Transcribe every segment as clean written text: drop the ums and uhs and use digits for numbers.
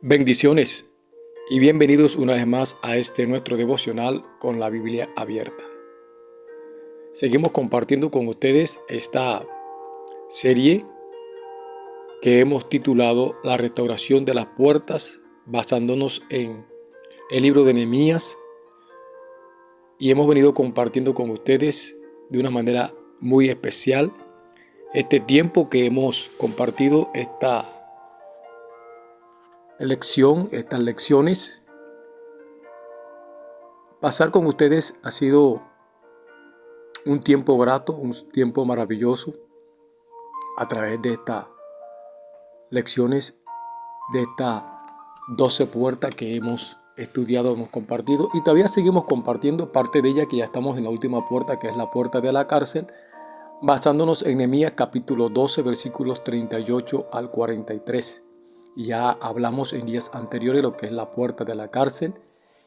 Bendiciones y bienvenidos una vez más a este nuestro devocional con la Biblia abierta. Seguimos compartiendo con ustedes esta serie que hemos titulado La restauración de las puertas, basándonos en el libro de Nehemías, y hemos venido compartiendo con ustedes de una manera muy especial este tiempo que hemos compartido estas lecciones. Pasar con ustedes ha sido un tiempo grato, un tiempo maravilloso a través de estas lecciones, de estas 12 puertas que hemos estudiado, hemos compartido, y todavía seguimos compartiendo parte de ella, que ya estamos en la última puerta, que es la puerta de la cárcel, basándonos en Nehemías capítulo 12, versículos 38 al 43. Ya hablamos en días anteriores de lo que es la puerta de la cárcel,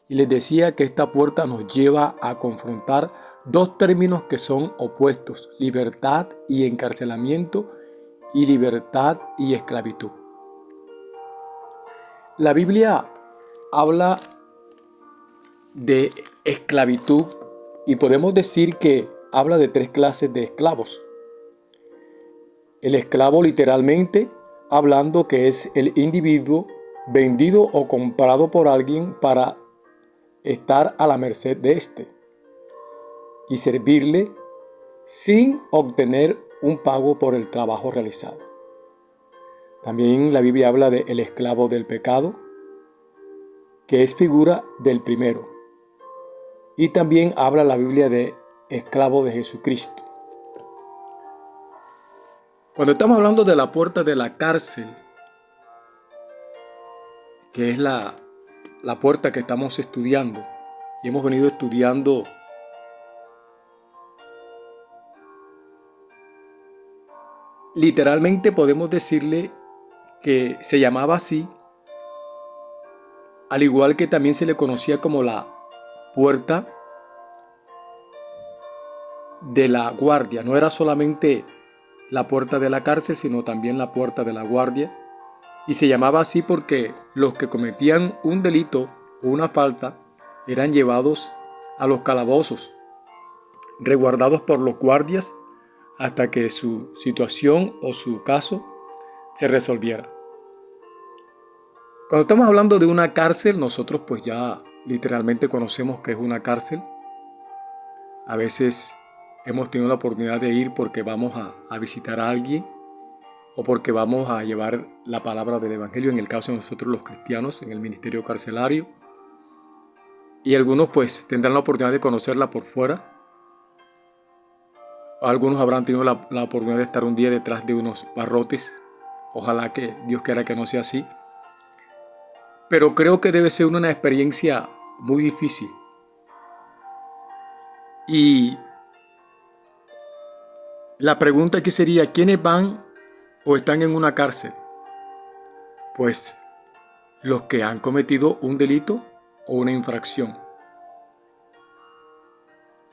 y les decía que esta puerta nos lleva a confrontar dos términos que son opuestos: libertad y encarcelamiento, y libertad y esclavitud. La Biblia habla de esclavitud y podemos decir que habla de tres clases de esclavos. El esclavo, literalmente hablando, que es el individuo vendido o comprado por alguien para estar a la merced de éste y servirle sin obtener un pago por el trabajo realizado. También la Biblia habla de el esclavo del pecado, que es figura del primero. Y también habla la Biblia de esclavo de Jesucristo. Cuando estamos hablando de la puerta de la cárcel, que es la puerta que estamos estudiando, y hemos venido estudiando literalmente, podemos decirle que se llamaba así, al igual que también se le conocía como la puerta de la guardia. No era solamente la puerta de la cárcel, sino también la puerta de la guardia. Y se llamaba así porque los que cometían un delito o una falta eran llevados a los calabozos, resguardados por los guardias hasta que su situación o su caso se resolviera. Cuando estamos hablando de una cárcel, nosotros pues ya literalmente conocemos que es una cárcel. A veces hemos tenido la oportunidad de ir porque vamos a visitar a alguien o porque vamos a llevar la palabra del evangelio, en el caso de nosotros los cristianos, en el ministerio carcelario. Y algunos pues tendrán la oportunidad de conocerla por fuera. Algunos habrán tenido la oportunidad de estar un día detrás de unos barrotes. Ojalá que Dios quiera que no sea así. Pero creo que debe ser una experiencia muy difícil. Y la pregunta aquí sería: ¿quiénes van o están en una cárcel? Pues los que han cometido un delito o una infracción.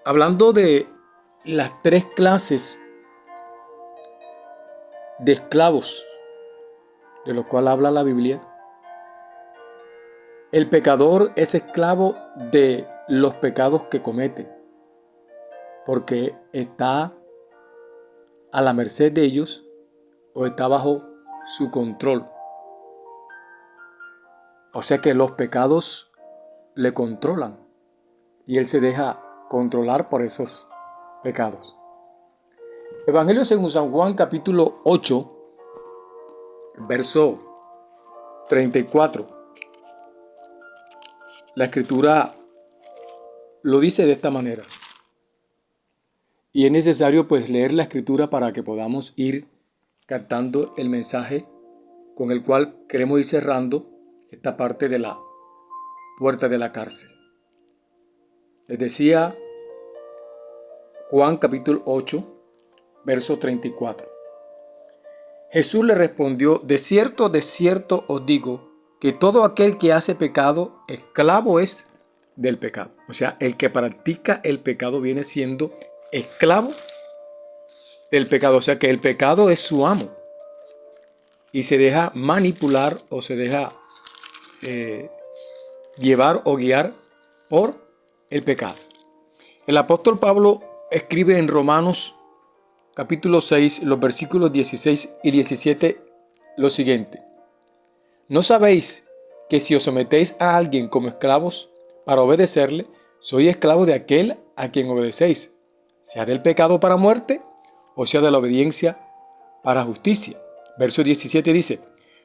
Hablando de las tres clases de esclavos de los cuales habla la Biblia, el pecador es esclavo de los pecados que comete, porque está a la merced de ellos o está bajo su control. O sea que los pecados le controlan y él se deja controlar por esos pecados. Evangelio según San Juan capítulo 8, verso 34. La escritura lo dice de esta manera. Y es necesario pues leer la escritura para que podamos ir captando el mensaje con el cual queremos ir cerrando esta parte de la puerta de la cárcel. Les decía Juan capítulo 8, verso 34. Jesús le respondió: de cierto os digo, que todo aquel que hace pecado, esclavo es del pecado. O sea, el que practica el pecado viene siendo esclavo del pecado. O sea que el pecado es su amo y se deja manipular o se deja llevar o guiar por el pecado. El apóstol Pablo escribe en Romanos capítulo 6, los versículos 16 y 17 lo siguiente: ¿no sabéis que si os sometéis a alguien como esclavos para obedecerle, sois esclavos de aquel a quien obedecéis, sea del pecado para muerte o sea de la obediencia para justicia? Verso 17 dice: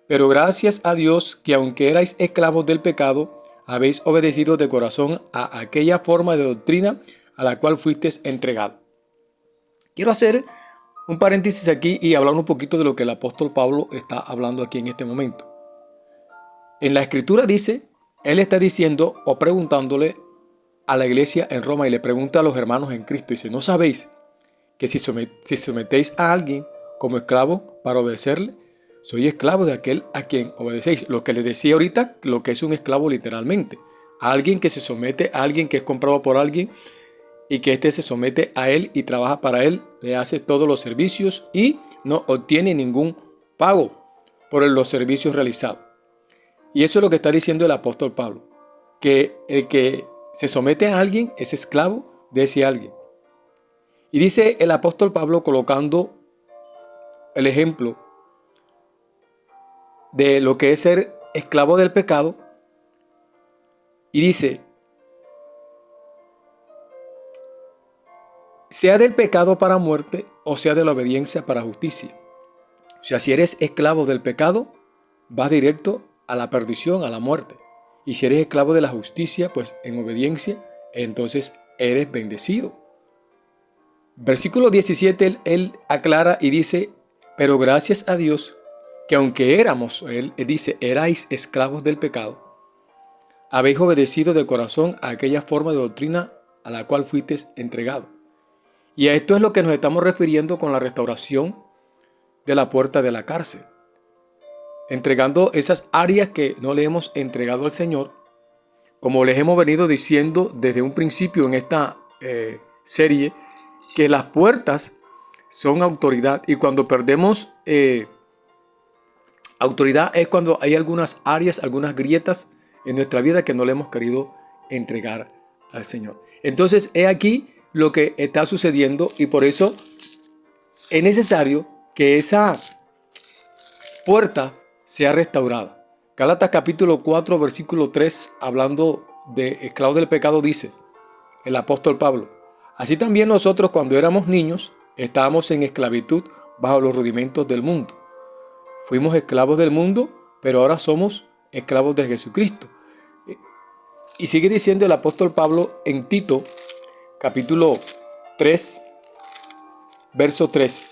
pero gracias a Dios que aunque erais esclavos del pecado, habéis obedecido de corazón a aquella forma de doctrina a la cual fuisteis entregados. Quiero hacer un paréntesis aquí y hablar un poquito de lo que el apóstol Pablo está hablando aquí en este momento. En la escritura dice, él está diciendo o preguntándole a la iglesia en Roma, y le pregunta a los hermanos en Cristo, dice: ¿no sabéis que si sometéis a alguien como esclavo para obedecerle, sois esclavos de aquel a quien obedecéis? Lo que les decía ahorita, lo que es un esclavo literalmente. A alguien que se somete, a alguien que es comprado por alguien y que éste se somete a él y trabaja para él, le hace todos los servicios y no obtiene ningún pago por los servicios realizados. Y eso es lo que está diciendo el apóstol Pablo, que el que se somete a alguien es esclavo de ese alguien. Y dice el apóstol Pablo colocando el ejemplo de lo que es ser esclavo del pecado, y dice: sea del pecado para muerte o sea de la obediencia para justicia. O sea, si eres esclavo del pecado, vas directo a la perdición, a la muerte. Y si eres esclavo de la justicia, pues en obediencia, entonces eres bendecido. Versículo 17, él aclara y dice: pero gracias a Dios que aunque éramos, él dice, erais esclavos del pecado, habéis obedecido de corazón a aquella forma de doctrina a la cual fuisteis entregados. Y a esto es lo que nos estamos refiriendo con la restauración de la puerta de la cárcel. Entregando esas áreas que no le hemos entregado al Señor, como les hemos venido diciendo desde un principio en esta serie, que las puertas son autoridad, y cuando perdemos autoridad es cuando hay algunas áreas, algunas grietas en nuestra vida que no le hemos querido entregar al Señor. Entonces, he aquí lo que está sucediendo, y por eso es necesario que esa puerta sea restaurada. Gálatas capítulo 4, versículo 3, hablando de esclavos del pecado, dice el apóstol Pablo: así también nosotros, cuando éramos niños, estábamos en esclavitud bajo los rudimentos del mundo. Fuimos esclavos del mundo, pero ahora somos esclavos de Jesucristo. Y sigue diciendo el apóstol Pablo en Tito capítulo 3, verso 3.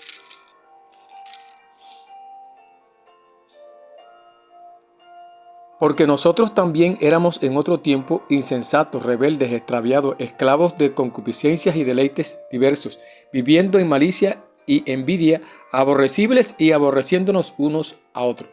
Porque nosotros también éramos en otro tiempo insensatos, rebeldes, extraviados, esclavos de concupiscencias y deleites diversos, viviendo en malicia y envidia, aborrecibles y aborreciéndonos unos a otros.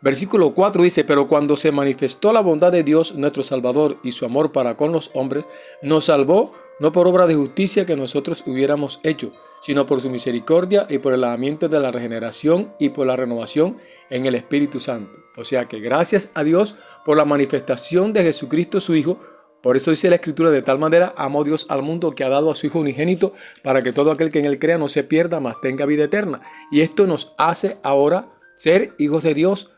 Versículo 4 dice: pero cuando se manifestó la bondad de Dios nuestro Salvador y su amor para con los hombres, nos salvó no por obra de justicia que nosotros hubiéramos hecho, sino por su misericordia y por el lavamiento de la regeneración y por la renovación en el Espíritu Santo. O sea que gracias a Dios por la manifestación de Jesucristo su Hijo. Por eso dice la Escritura: de tal manera amó Dios al mundo que ha dado a su Hijo unigénito, para que todo aquel que en él crea no se pierda, mas tenga vida eterna. Y esto nos hace ahora ser hijos de Dios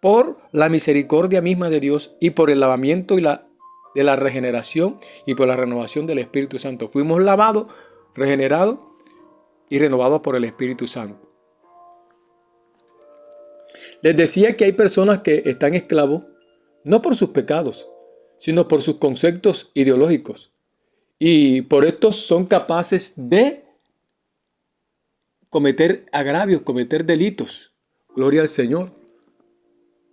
por la misericordia misma de Dios y por el lavamiento de la regeneración y por la renovación del Espíritu Santo. Fuimos lavados, regenerados y renovados por el Espíritu Santo. Les decía que hay personas que están esclavos no por sus pecados, sino por sus conceptos ideológicos. Y por esto son capaces de cometer agravios, cometer delitos. Gloria al Señor.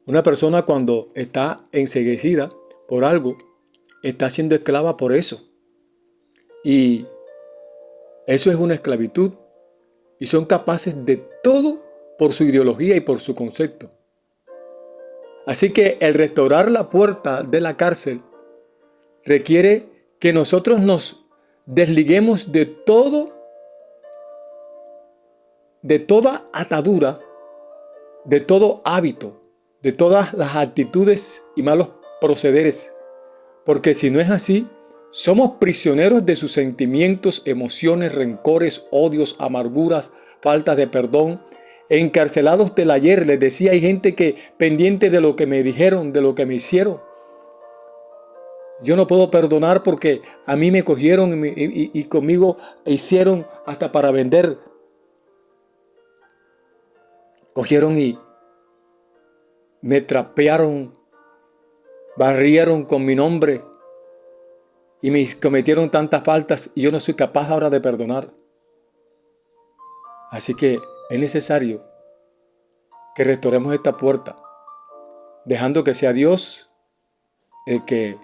Una persona, cuando está enceguecida por algo, está siendo esclava por eso. Y eso es una esclavitud. Y son capaces de todo por su ideología y por su concepto. Así que el restaurar la puerta de la cárcel requiere que nosotros nos desliguemos de todo, de toda atadura, de todo hábito, de todas las actitudes y malos procederes, porque si no es así, somos prisioneros de sus sentimientos, emociones, rencores, odios, amarguras, faltas de perdón, encarcelados del ayer. Les decía, hay gente que pendiente de lo que me dijeron, de lo que me hicieron. Yo no puedo perdonar porque a mí me cogieron y conmigo hicieron hasta para vender. Cogieron y me trapearon, barrieron con mi nombre y me cometieron tantas faltas y yo no soy capaz ahora de perdonar. Así que es necesario que restauremos esta puerta, dejando que sea Dios el que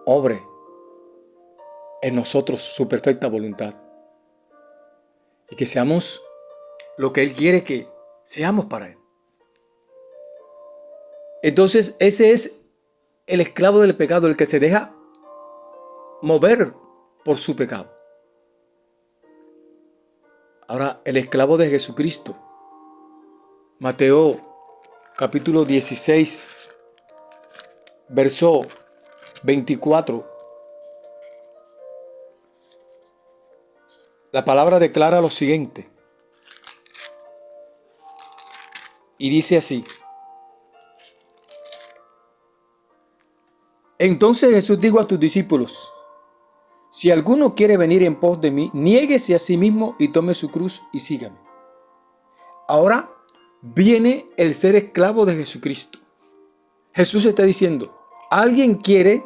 obre en nosotros su perfecta voluntad. Y que seamos lo que Él quiere que seamos para Él. Entonces ese es el esclavo del pecado, el que se deja mover por su pecado. Ahora, el esclavo de Jesucristo. Mateo capítulo 16, verso 24. La palabra declara lo siguiente. Y dice así. Entonces Jesús dijo a tus discípulos: si alguno quiere venir en pos de mí, niéguese a sí mismo y tome su cruz y sígame. Ahora viene el ser esclavo de Jesucristo. Jesús está diciendo: ¿alguien quiere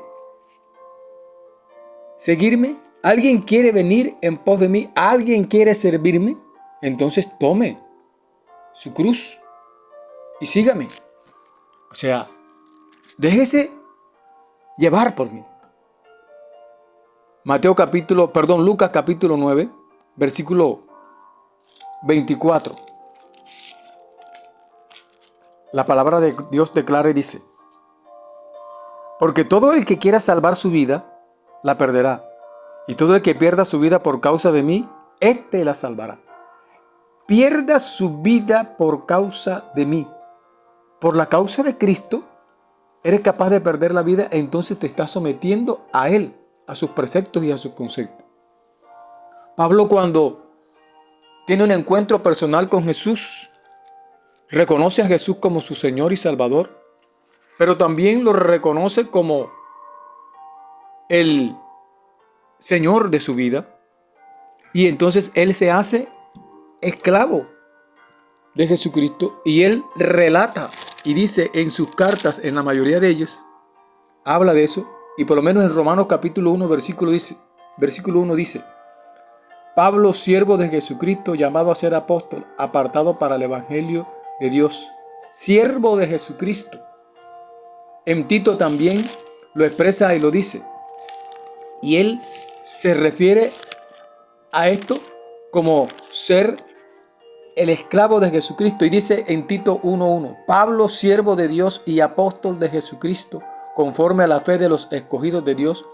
seguirme? ¿Alguien quiere venir en pos de mí? ¿Alguien quiere servirme? Entonces tome su cruz y sígame. O sea, déjese llevar por mí. Lucas capítulo 9, versículo 24. La palabra de Dios declara y dice: porque todo el que quiera salvar su vida, la perderá. Y todo el que pierda su vida por causa de mí, éste la salvará. Pierda su vida por causa de mí. Por la causa de Cristo, eres capaz de perder la vida, entonces te estás sometiendo a Él, a sus preceptos y a sus conceptos. Pablo, cuando tiene un encuentro personal con Jesús, reconoce a Jesús como su Señor y Salvador, pero también lo reconoce como el Señor de su vida. Y entonces él se hace esclavo de Jesucristo y él relata y dice en sus cartas, en la mayoría de ellas, habla de eso. Y por lo menos en Romanos capítulo 1, versículo 1 dice: Pablo, siervo de Jesucristo, llamado a ser apóstol, apartado para el evangelio de Dios, siervo de Jesucristo. En Tito también lo expresa y lo dice. Y él se refiere a esto como ser el esclavo de Jesucristo. Y dice en Tito 1:1: Pablo, siervo de Dios y apóstol de Jesucristo, conforme a la fe de los escogidos de Dios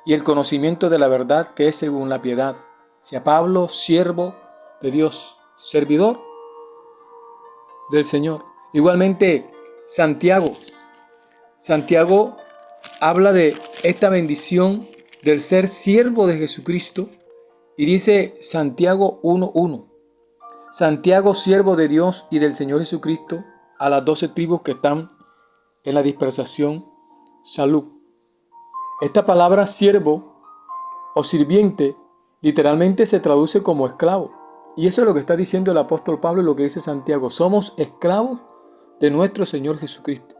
y el conocimiento de la verdad que es según la piedad. O sea, Pablo, siervo de Dios, servidor del Señor. Igualmente, Santiago habla de esta bendición del ser siervo de Jesucristo y dice Santiago 1:1: Santiago, siervo de Dios y del Señor Jesucristo, a las 12 tribus que están en la dispersación, salud. Esta palabra siervo o sirviente literalmente se traduce como esclavo. Y eso es lo que está diciendo el apóstol Pablo y lo que dice Santiago. Somos esclavos de nuestro Señor Jesucristo.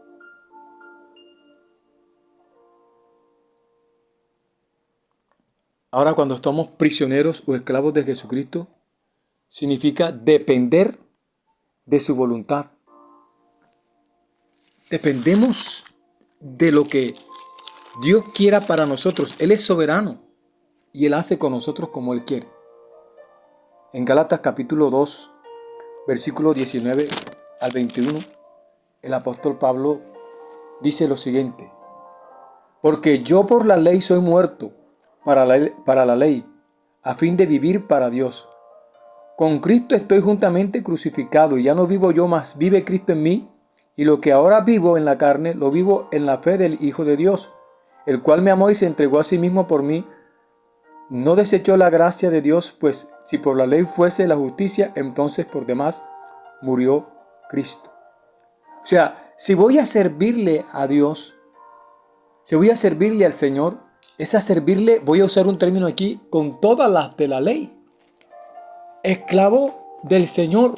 Ahora, cuando estamos prisioneros o esclavos de Jesucristo, significa depender de su voluntad. Dependemos de lo que Dios quiera para nosotros. Él es soberano y Él hace con nosotros como Él quiere. En Gálatas capítulo 2, versículo 19 al 21, el apóstol Pablo dice lo siguiente: porque yo por la ley soy muerto para la ley, a fin de vivir para Dios. Con Cristo estoy juntamente crucificado, y ya no vivo yo, mas vive Cristo en mí, y lo que ahora vivo en la carne, lo vivo en la fe del Hijo de Dios, el cual me amó y se entregó a sí mismo por mí. No desechó la gracia de Dios, pues si por la ley fuese la justicia, entonces por demás murió Cristo. O sea, si voy a servirle a Dios, si voy a servirle al Señor, es a servirle, voy a usar un término aquí, con todas las de la ley. Esclavo del Señor,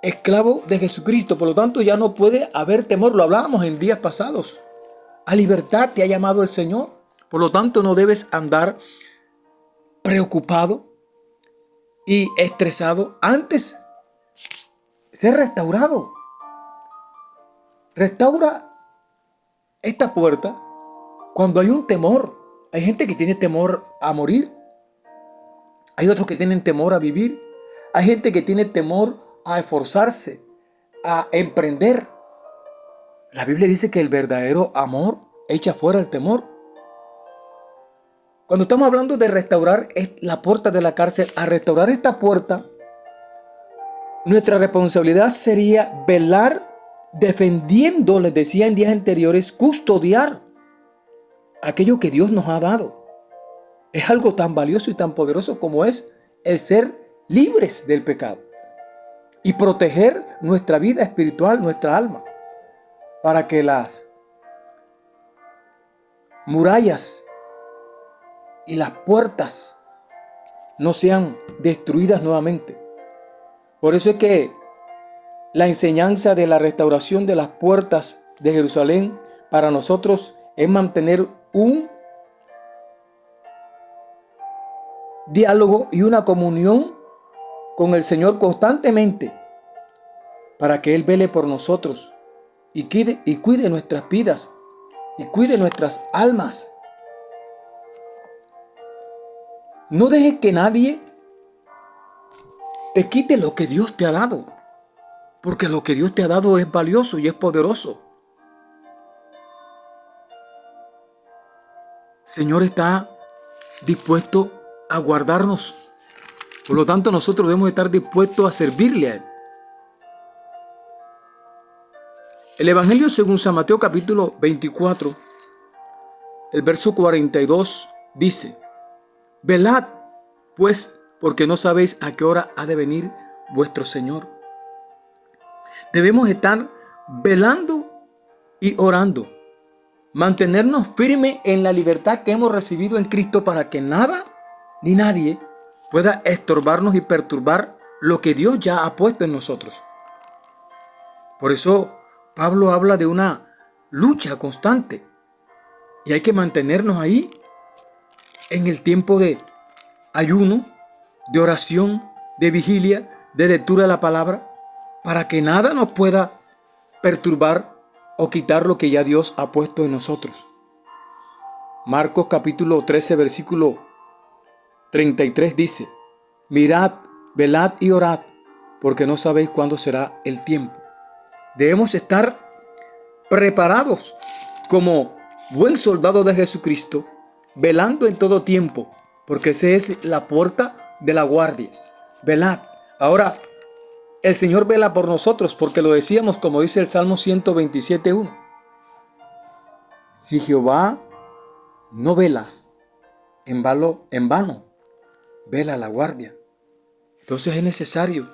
esclavo de Jesucristo. Por lo tanto, ya no puede haber temor. Lo hablábamos en días pasados. A libertad te ha llamado el Señor. Por lo tanto, no debes andar preocupado y estresado. Antes, ser restaurado. Restaura esta puerta cuando hay un temor. Hay gente que tiene temor a morir. Hay otros que tienen temor a vivir. Hay gente que tiene temor a esforzarse, a emprender. La Biblia dice que el verdadero amor echa fuera el temor. Cuando estamos hablando de restaurar la puerta de la cárcel, a restaurar esta puerta, nuestra responsabilidad sería velar, defendiendo, les decía en días anteriores, custodiar aquello que Dios nos ha dado. Es algo tan valioso y tan poderoso como es el ser libres del pecado y proteger nuestra vida espiritual, nuestra alma, para que las murallas y las puertas no sean destruidas nuevamente. Por eso es que la enseñanza de la restauración de las puertas de Jerusalén para nosotros es mantener un diálogo y una comunión con el Señor constantemente, para que Él vele por nosotros y cuide nuestras vidas y cuide nuestras almas. No dejes que nadie te quite lo que Dios te ha dado, porque lo que Dios te ha dado es valioso y es poderoso. El Señor está dispuesto a guardarnos. Por lo tanto, nosotros debemos estar dispuestos a servirle a Él. El Evangelio según San Mateo capítulo 24, el verso 42 dice: velad, pues, porque no sabéis a qué hora ha de venir vuestro Señor. Debemos estar velando y orando. Mantenernos firmes en la libertad que hemos recibido en Cristo, para que nada ni nadie pueda estorbarnos y perturbar lo que Dios ya ha puesto en nosotros. Por eso Pablo habla de una lucha constante, y hay que mantenernos ahí en el tiempo de ayuno, de oración, de vigilia, de lectura de la palabra, para que nada nos pueda perturbar o quitar lo que ya Dios ha puesto en nosotros. Marcos capítulo 13, versículo 33 dice: mirad, velad y orad, porque no sabéis cuándo será el tiempo. Debemos estar preparados como buen soldado de Jesucristo, velando en todo tiempo, porque esa es la puerta de la guardia. Velad. Ahora, el Señor vela por nosotros, porque lo decíamos, como dice el Salmo 127:1. Si Jehová no vela, en vano vela la guardia. Entonces es necesario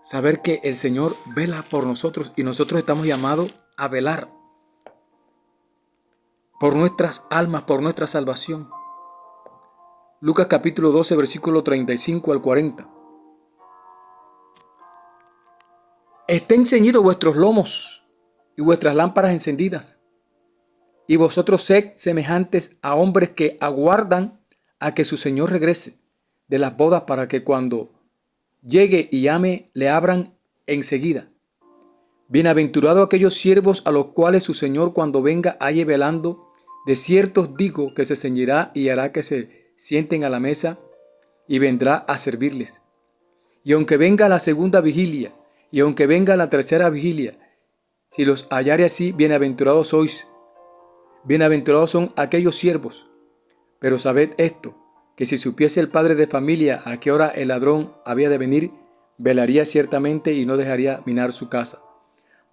saber que el Señor vela por nosotros, y nosotros estamos llamados a velar por nuestras almas, por nuestra salvación. Lucas capítulo 12, versículo 35 al 40. Estén ceñidos vuestros lomos y vuestras lámparas encendidas, y vosotros sed semejantes a hombres que aguardan a que su Señor regrese de las bodas, para que cuando llegue y llame, le abran enseguida. Bienaventurados aquellos siervos a los cuales su Señor, cuando venga, halle velando. De cierto os digo que se ceñirá y hará que se sienten a la mesa, y vendrá a servirles. Y aunque venga la segunda vigilia, y aunque venga la tercera vigilia, si los hallare así, bienaventurados sois. Bienaventurados son aquellos siervos. Pero sabed esto, que si supiese el padre de familia a qué hora el ladrón había de venir, velaría ciertamente y no dejaría minar su casa.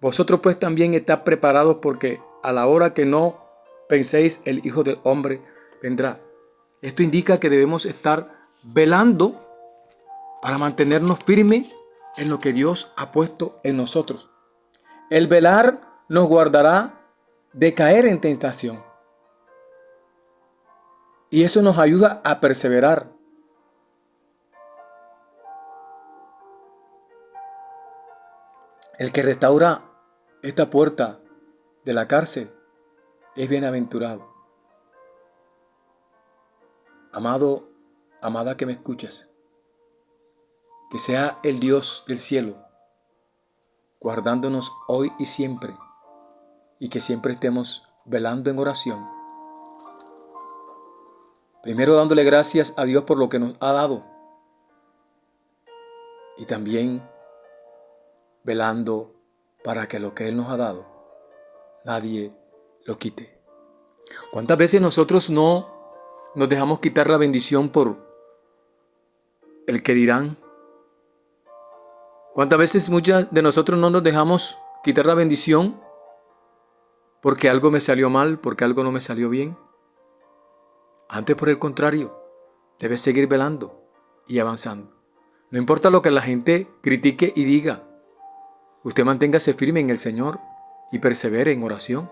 Vosotros pues también estad preparados, porque a la hora que no penséis, el Hijo del Hombre vendrá. Esto indica que debemos estar velando para mantenernos firmes en lo que Dios ha puesto en nosotros. El velar nos guardará de caer en tentación. Y eso nos ayuda a perseverar. El que restaura esta puerta de la cárcel es bienaventurado. Amado, amada que me escuchas, que sea el Dios del cielo guardándonos hoy y siempre, y que siempre estemos velando en oración. Primero dándole gracias a Dios por lo que nos ha dado, y también velando para que lo que Él nos ha dado, nadie lo quite. ¿Cuántas veces nosotros no nos dejamos quitar la bendición por el que dirán? ¿Cuántas veces muchas de nosotros no nos dejamos quitar la bendición porque algo me salió mal, porque algo no me salió bien? Antes, por el contrario, debes seguir velando y avanzando. No importa lo que la gente critique y diga, usted manténgase firme en el Señor y persevere en oración.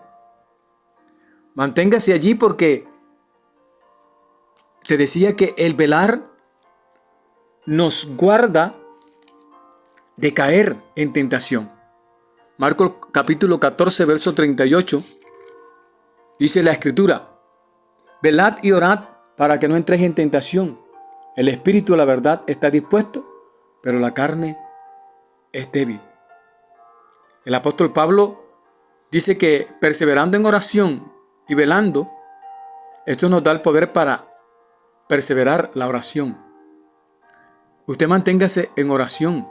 Manténgase allí, porque te decía que el velar nos guarda de caer en tentación. Marcos capítulo 14, verso 38, dice la Escritura: velad y orad para que no entréis en tentación. El espíritu, la verdad, está dispuesto, pero la carne es débil. El apóstol Pablo dice que perseverando en oración y velando, esto nos da el poder para perseverar la oración. Usted manténgase en oración.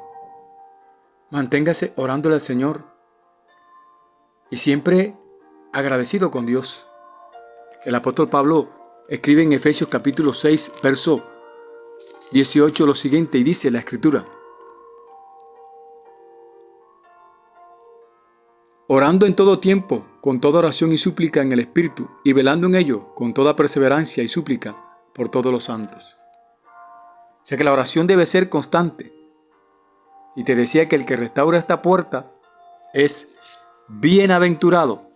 Manténgase orándole al Señor y siempre agradecido con Dios. El apóstol Pablo escribe en Efesios capítulo 6, verso 18 lo siguiente, y dice la Escritura: orando en todo tiempo, con toda oración y súplica en el Espíritu, y velando en ello, con toda perseverancia y súplica por todos los santos. O sea que la oración debe ser constante. Y te decía que el que restaura esta puerta es bienaventurado.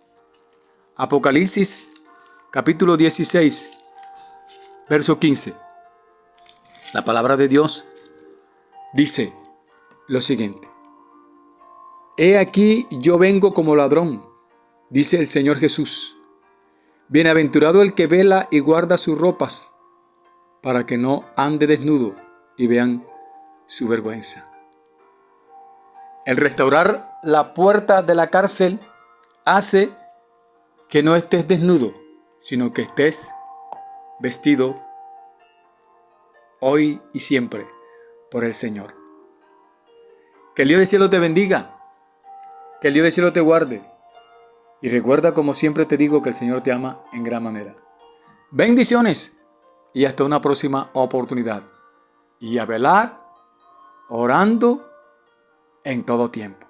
Apocalipsis capítulo 16, verso 15. La palabra de Dios dice lo siguiente: he aquí yo vengo como ladrón, dice el Señor Jesús. Bienaventurado el que vela y guarda sus ropas, para que no ande desnudo y vean su vergüenza. El restaurar la puerta de la cárcel hace que no estés desnudo, sino que estés vestido hoy y siempre por el Señor. Que el Dios del cielo te bendiga, que el Dios del cielo te guarde. Y recuerda, como siempre te digo, que el Señor te ama en gran manera. Bendiciones y hasta una próxima oportunidad. Y a velar, orando en todo tiempo.